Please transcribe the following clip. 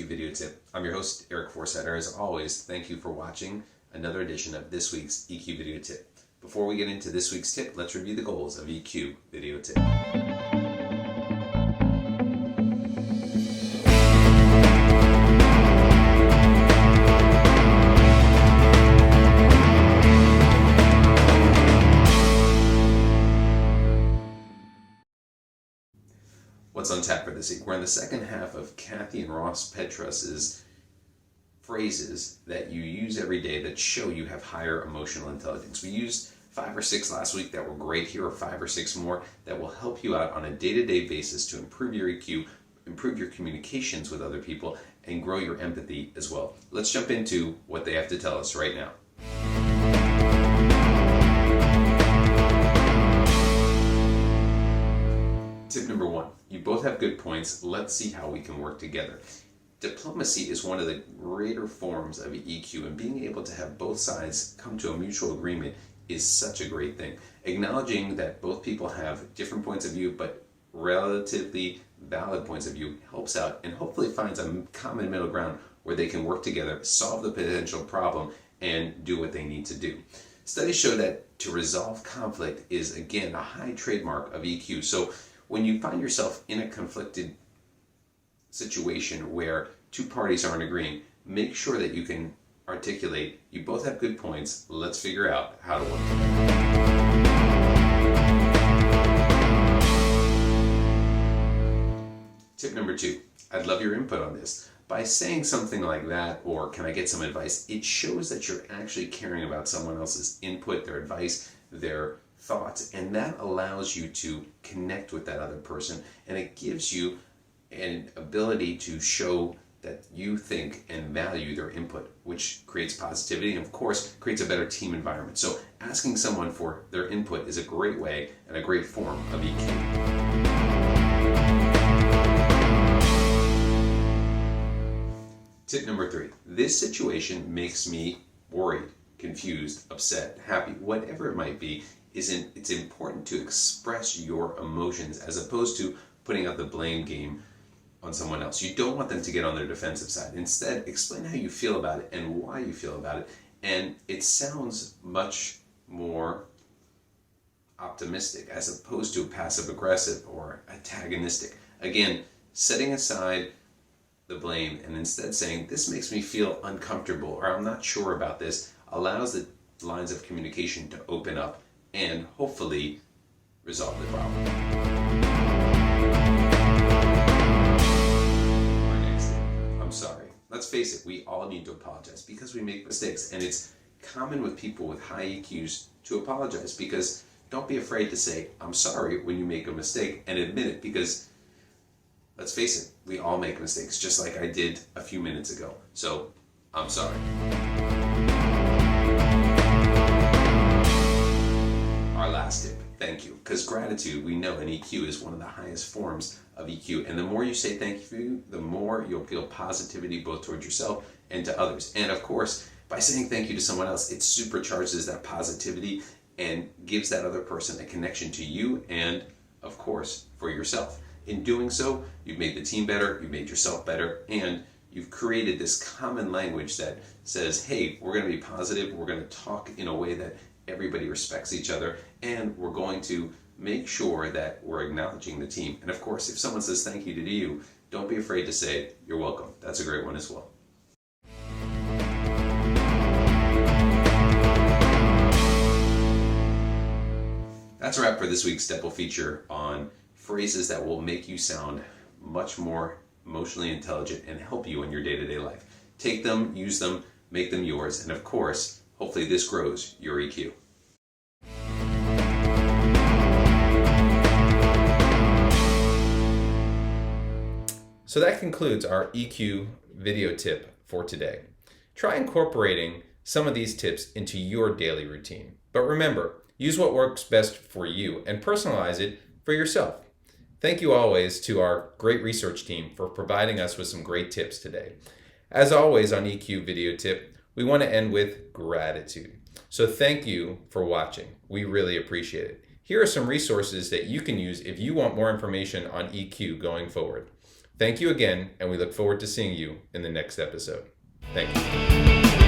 EQ Video Tip. I'm your host, Eric Forsetter. As always, thank you for watching another edition of this week's EQ Video Tip. Before we get into this week's tip, let's review the goals of EQ Video Tip. What's on tap for this week? We're in the second half of Kathy and Ross Petrus's phrases that you use every day that show you have higher emotional intelligence. We used 5 or 6 last week that were great. Here are 5 or 6 more that will help you out on a day-to-day basis to improve your EQ, improve your communications with other people, and grow your empathy as well. Let's jump into what they have to tell us right now. Tip number 1, you both have good points. Let's see how we can work together. Diplomacy is one of the greater forms of EQ, and being able to have both sides come to a mutual agreement is such a great thing. Acknowledging that both people have different points of view, but relatively valid points of view helps out and hopefully finds a common middle ground where they can work together, solve the potential problem, and do what they need to do. Studies show that to resolve conflict is, again, a high trademark of EQ. So when you find yourself in a conflicted situation where two parties aren't agreeing, make sure that you can articulate, you both have good points, let's figure out how to work together. Tip number 2, I'd love your input on this. By saying something like that, or can I get some advice, it shows that you're actually caring about someone else's input, their advice, their thoughts, and that allows you to connect with that other person, and it gives you an ability to show that you think and value their input, which creates positivity and of course creates a better team environment. So asking someone for their input is a great way and a great form of EQ. Tip number 3, this situation makes me worried, confused, upset, happy, whatever it might be. It's important to express your emotions as opposed to putting out the blame game on someone else. You don't want them to get on their defensive side. Instead, explain how you feel about it and why you feel about it. And it sounds much more optimistic as opposed to passive-aggressive or antagonistic. Again, setting aside the blame and instead saying, this makes me feel uncomfortable or I'm not sure about this, allows the lines of communication to open up and hopefully resolve the problem. Our next thing, I'm sorry. Let's face it, we all need to apologize because we make mistakes, and it's common with people with high EQs to apologize, because don't be afraid to say, I'm sorry when you make a mistake, and admit it, because let's face it, we all make mistakes, just like I did a few minutes ago. So, I'm sorry. Our last tip, thank you. Because gratitude, we know in EQ, is one of the highest forms of EQ. And the more you say thank you, the more you'll feel positivity both towards yourself and to others. And of course, by saying thank you to someone else, it supercharges that positivity and gives that other person a connection to you and, of course, for yourself. In doing so, you've made the team better, you've made yourself better, and you've created this common language that says, hey, we're going to be positive, we're going to talk in a way that everybody respects each other, and we're going to make sure that we're acknowledging the team. And of course, if someone says thank you to you, don't be afraid to say, you're welcome. That's a great one as well. That's a wrap for this week's Step feature on phrases that will make you sound much more emotionally intelligent and help you in your day-to-day life. Take them, use them, make them yours, and of course, hopefully this grows your EQ. So that concludes our EQ video tip for today. Try incorporating some of these tips into your daily routine. But remember, use what works best for you and personalize it for yourself. Thank you always to our great research team for providing us with some great tips today. As always on EQ Video Tip, we want to end with gratitude. So thank you for watching. We really appreciate it. Here are some resources that you can use if you want more information on EQ going forward. Thank you again, and we look forward to seeing you in the next episode. Thank you.